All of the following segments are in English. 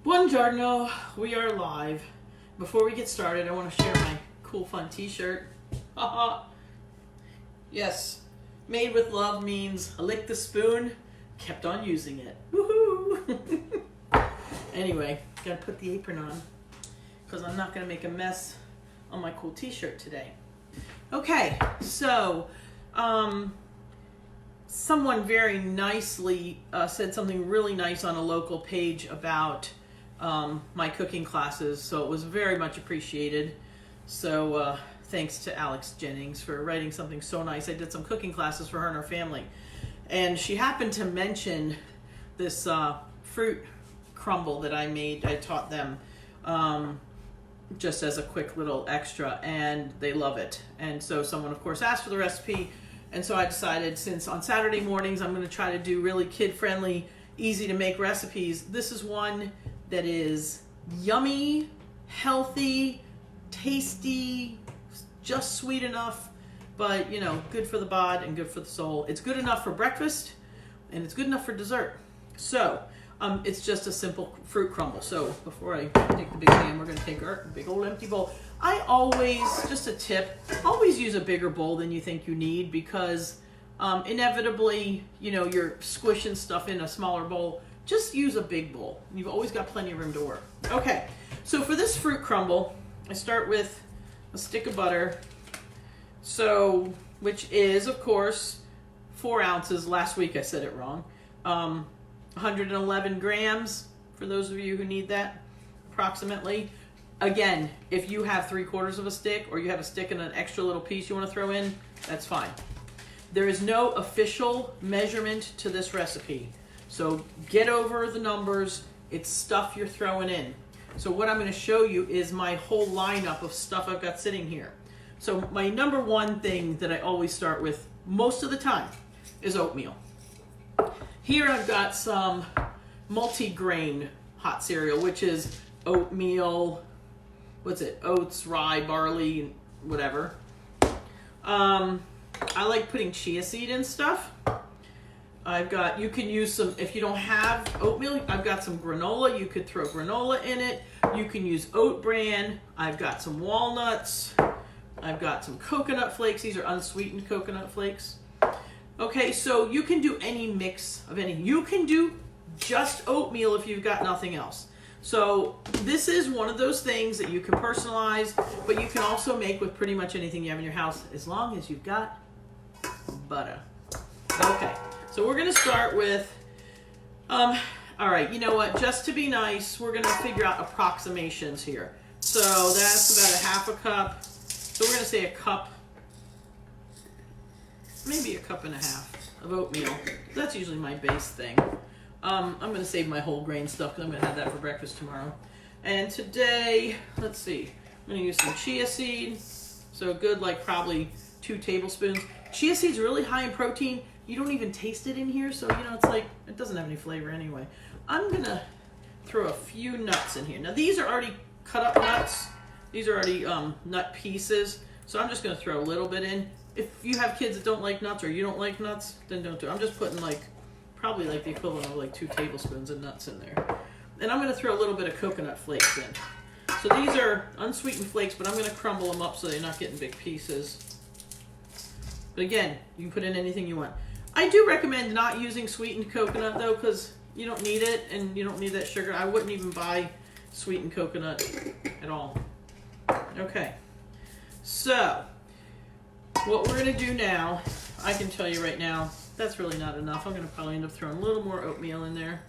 Buongiorno, we are live. Before we get started, I want to share my cool fun t-shirt. Yes, made with love means I licked the spoon, kept on using it. Woohoo! Anyway, gotta put the apron on because I'm not gonna make a mess on my cool t-shirt today. Okay, so someone very nicely said something really nice on a local page about my cooking classes, so it was very much appreciated. So thanks to Alex Jennings for writing something so nice. I did some cooking classes for her and her family, and she happened to mention this fruit crumble that I made. I taught them just as a quick little extra, and they love it. And so someone, of course, asked for the recipe, and so I decided, since on Saturday mornings I'm going to try to do really kid-friendly, easy to make recipes, this is one that is yummy, healthy, tasty, just sweet enough, but, you know, good for the bod and good for the soul. It's good enough for breakfast, and it's good enough for dessert. So it's just a simple fruit crumble. So before I take the big pan, we're going to take our big old empty bowl. I always, just a tip, always use a bigger bowl than you think you need, because inevitably, you know, you're squishing stuff in a smaller bowl. Just use a big bowl. You've always got plenty of room to work. Okay, so for this fruit crumble, I start with a stick of butter, so, which is, of course, 4 ounces. Last week I said it wrong. 111 grams, for those of you who need that, approximately. Again, if you have 3/4 of a stick, or you have a stick and an extra little piece you want to throw in, that's fine. There is no official measurement to this recipe, so get over the numbers. It's stuff you're throwing in. So what I'm going to show you is my whole lineup of stuff I've got sitting here. So my number one thing that I always start with most of the time is oatmeal. Here I've got some multi-grain hot cereal, which is oatmeal, oats, rye, barley, whatever. I like putting chia seed in stuff. I've got, you can use some, if you don't have oatmeal, I've got some granola. You could throw granola in it. You can use oat bran. I've got some walnuts. I've got some coconut flakes. These are unsweetened coconut flakes. Okay, so you can do any mix of anything. You can do just oatmeal if you've got nothing else. So this is one of those things that you can personalize, but you can also make with pretty much anything you have in your house, as long as you've got butter. Okay, so we're gonna start with, all right, you know what, just to be nice, we're gonna figure out approximations here. So that's about 1/2 cup. So we're gonna say a cup, maybe 1.5 cups of oatmeal. That's usually my base thing. I'm going to save my whole grain stuff because I'm going to have that for breakfast tomorrow. And today, let's see, I'm going to use some chia seed. So good, like probably 2 tablespoons. Chia seed's really high in protein. You don't even taste it in here, so, you know, it's like, it doesn't have any flavor anyway. I'm going to throw a few nuts in here. Now, these are already cut up nuts. These are already nut pieces. So I'm just going to throw a little bit in. If you have kids that don't like nuts, or you don't like nuts, then don't do it. I'm just putting like, probably like the equivalent of like 2 tablespoons of nuts in there. And I'm going to throw a little bit of coconut flakes in. So these are unsweetened flakes, but I'm going to crumble them up so they're not getting big pieces. But again, you can put in anything you want. I do recommend not using sweetened coconut though, because you don't need it and you don't need that sugar. I wouldn't even buy sweetened coconut at all. Okay, so what we're going to do now, I can tell you right now, that's really not enough. I'm going to probably end up throwing a little more oatmeal in there.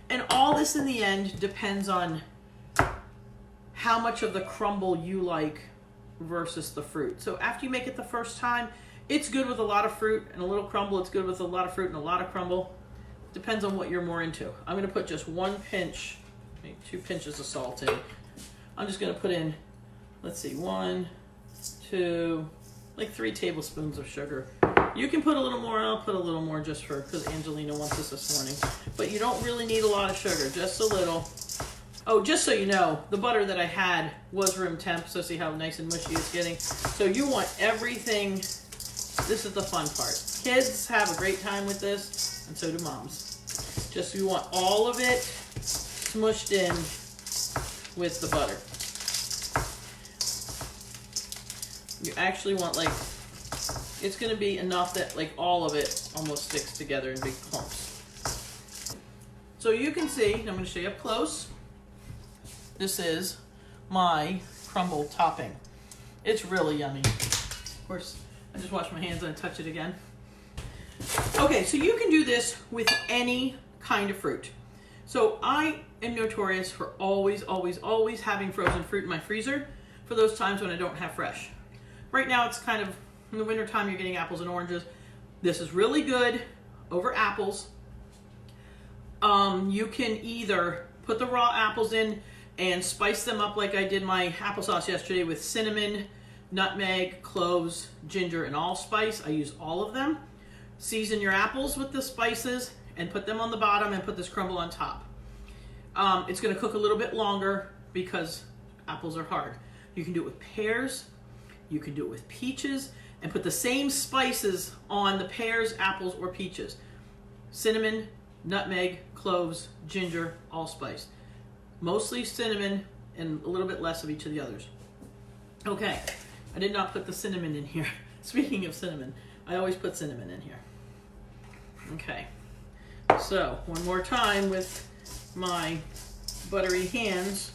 And all this in the end depends on how much of the crumble you like versus the fruit. So after you make it the first time, it's good with a lot of fruit and a little crumble. It's good with a lot of fruit and a lot of crumble. Depends on what you're more into. I'm going to put just 1 pinch, maybe 2 pinches of salt in. I'm just going to put in, let's see, 1, 2, like 3 tablespoons of sugar. You can put a little more. I'll put a little more just for, because Angelina wants this morning. But you don't really need a lot of sugar, just a little. Oh, just so you know, the butter that I had was room temp, so see how nice and mushy it's getting. So you want everything, this is the fun part. Kids have a great time with this, and so do moms. Just you want all of it smushed in with the butter. You actually want like, it's going to be enough that like all of it almost sticks together in big clumps. So you can see, I'm going to show you up close. This is my crumble topping. It's really yummy. Of course, I just washed my hands and I touch it again. Okay, so you can do this with any kind of fruit. So I am notorious for always having frozen fruit in my freezer for those times when I don't have fresh. Right now it's kind of, in the wintertime you're getting apples and oranges. This is really good over apples. You can either put the raw apples in and spice them up like I did my applesauce yesterday with cinnamon, nutmeg, cloves, ginger, and allspice. I use all of them. Season your apples with the spices and put them on the bottom and put this crumble on top. It's going to cook a little bit longer because apples are hard. You can do it with pears, you can do it with peaches, and put the same spices on the pears, apples, or peaches. Cinnamon, nutmeg, cloves, ginger, allspice. Mostly cinnamon and a little bit less of each of the others. Okay, I did not put the cinnamon in here. Speaking of cinnamon, I always put cinnamon in here. Okay, so one more time with my buttery hands.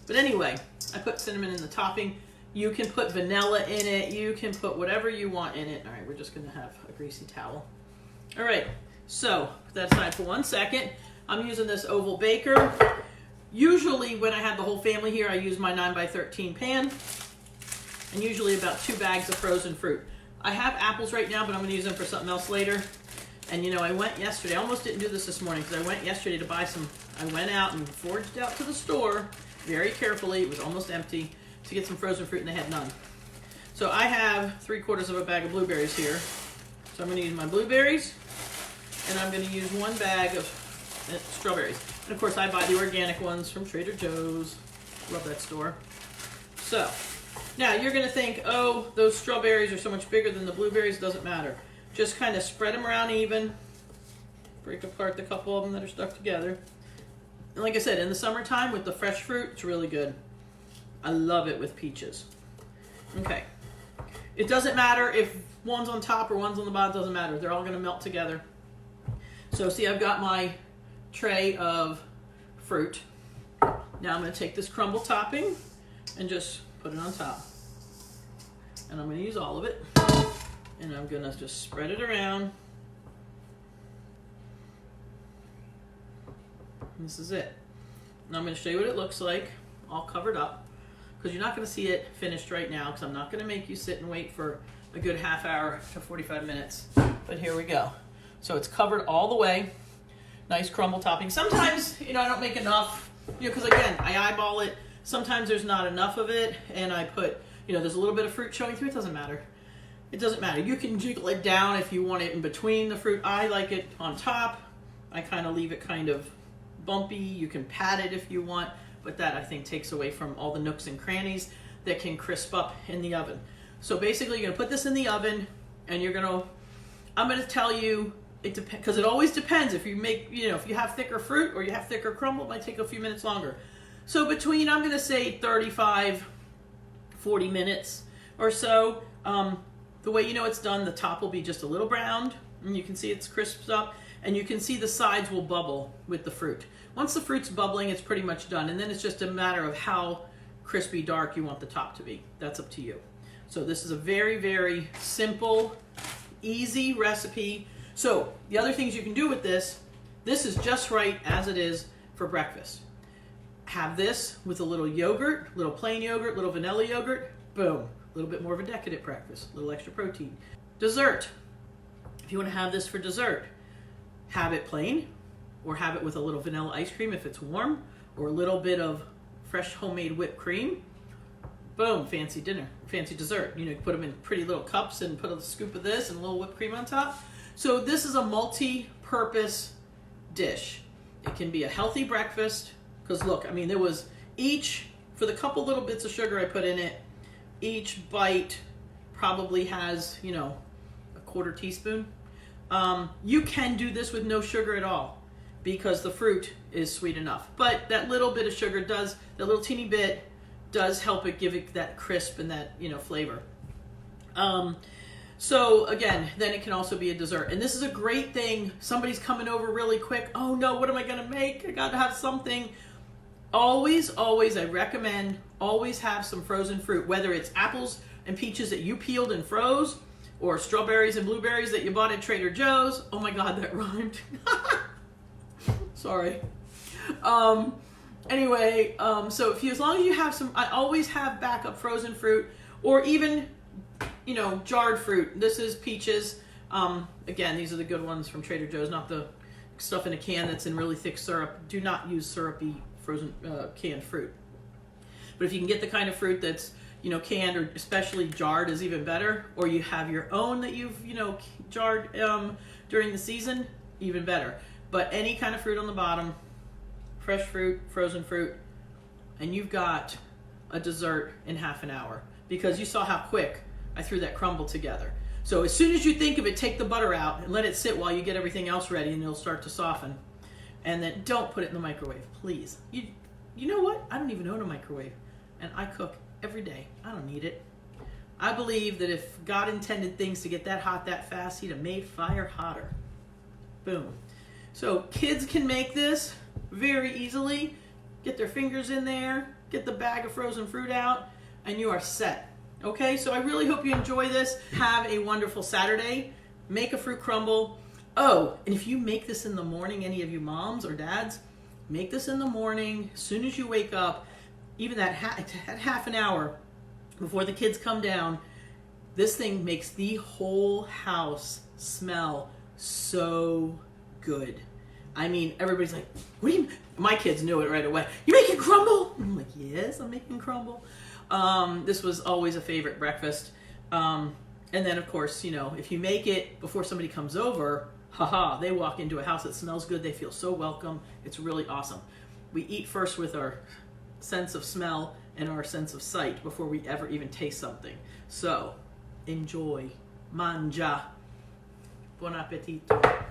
But anyway, I put cinnamon in the topping. You can put vanilla in it. You can put whatever you want in it. All right, we're just gonna have a greasy towel. All right, so put that aside for 1 second. I'm using this oval baker. Usually when I have the whole family here, I use my 9x13 pan, and usually about 2 bags of frozen fruit. I have apples right now, but I'm gonna use them for something else later. And you know, I went yesterday, I almost didn't do this this morning because I went yesterday to buy some, I went out and foraged out to the store very carefully, it was almost empty, to get some frozen fruit and they had none. So I have 3/4 of a bag of blueberries here. So I'm gonna use my blueberries, and I'm gonna use 1 bag of strawberries. And of course I buy the organic ones from Trader Joe's. Love that store. So, now you're gonna think, oh, those strawberries are so much bigger than the blueberries. Doesn't matter. Just kind of spread them around even. Break apart the couple of them that are stuck together. And like I said, in the summertime with the fresh fruit, it's really good. I love it with peaches. Okay. It doesn't matter if one's on top or one's on the bottom, doesn't matter. They're all gonna melt together. So see, I've got my tray of fruit. Now I'm gonna take this crumble topping and just put it on top. And I'm gonna use all of it. And I'm gonna just spread it around. And this is it. Now I'm gonna show you what it looks like, all covered up, because you're not gonna see it finished right now, because I'm not gonna make you sit and wait for a good half hour to 45 minutes. But here we go. So it's covered all the way. Nice crumble topping. Sometimes, you know, I don't make enough, you know, because again, I eyeball it. Sometimes there's not enough of it, and I put, you know, there's a little bit of fruit showing through. It doesn't matter. It doesn't matter. You can jiggle it down if you want it in between the fruit. I like it on top. I kind of leave it kind of bumpy. You can pat it if you want, but that I think takes away from all the nooks and crannies that can crisp up in the oven. So basically you're gonna put this in the oven, and I'm gonna tell you, it depends, because it always depends. If you make, you know, if you have thicker fruit or you have thicker crumble, it might take a few minutes longer. So between, I'm gonna say 35, 40 minutes or so. The way you know it's done, the top will be just a little browned, and you can see it's crisped up, and you can see the sides will bubble with the fruit. Once the fruit's bubbling, it's pretty much done, and then it's just a matter of how crispy dark you want the top to be. That's up to you. So this is a very, very simple, easy recipe. So the other things you can do with this is just right as it is for breakfast. Have this with a little yogurt, little plain yogurt, little vanilla yogurt, boom. A little bit more of a decadent breakfast, a little extra protein. Dessert. If you want to have this for dessert, have it plain, or have it with a little vanilla ice cream if it's warm, or a little bit of fresh homemade whipped cream. Boom, fancy dinner, fancy dessert. You know, you put them in pretty little cups and put a scoop of this and a little whipped cream on top. So this is a multi-purpose dish. It can be a healthy breakfast, because look, I mean, there was each, for the couple little bits of sugar I put in it, each bite probably has, you know, a 1/4 teaspoon. You can do this with no sugar at all because the fruit is sweet enough. But that little bit of sugar does, that little teeny bit does help it give it that crisp and that, flavor. So again, then it can also be a dessert. And this is a great thing. Somebody's coming over really quick. Oh no, what am I gonna make? I gotta have something. Always, I recommend always have some frozen fruit, whether it's apples and peaches that you peeled and froze, or strawberries and blueberries that you bought at Trader Joe's. Oh my God, that rhymed. Sorry. Anyway, so as long as you have some, I always have backup frozen fruit, or even, jarred fruit. This is peaches. Again, these are the good ones from Trader Joe's, not the stuff in a can that's in really thick syrup. Do not use syrupy frozen canned fruit. But if you can get the kind of fruit that's canned, or especially jarred, is even better. Or you have your own that you've jarred during the season, even better. But any kind of fruit on the bottom, fresh fruit, frozen fruit, and you've got a dessert in half an hour. Because you saw how quick I threw that crumble together. So as soon as you think of it, take the butter out and let it sit while you get everything else ready, and it'll start to soften. And then don't put it in the microwave, please. You know what? I don't even own a microwave, and I cook every day. I don't need it. I believe that if God intended things to get that hot that fast, he'd have made fire hotter. Boom. So kids can make this very easily. Get their fingers in there, get the bag of frozen fruit out, and you are set. Okay, so I really hope you enjoy this. Have a wonderful Saturday. Make a fruit crumble. Oh, and if you make this in the morning, any of you moms or dads, make this in the morning, as soon as you wake up, even that half an hour before the kids come down. This thing makes the whole house smell so good. I mean, everybody's like, what do you, my kids knew it right away. You making crumble? I'm like, yes, I'm making crumble. This was always a favorite breakfast. And then of course, if you make it before somebody comes over, they walk into a house that smells good. They feel so welcome. It's really awesome. We eat first with our sense of smell and our sense of sight before we ever even taste something. So enjoy. Mangia. Buon appetito.